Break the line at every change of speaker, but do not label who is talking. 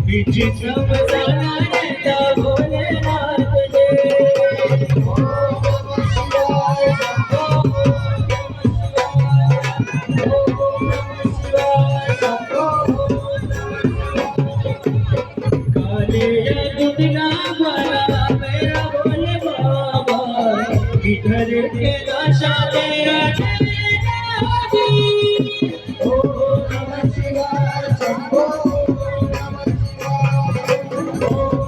बीजी सब जाना भोलेनाथ जे काले दुनिया वाला मेरा भोले बाबा इधर के दशा तेरा Oh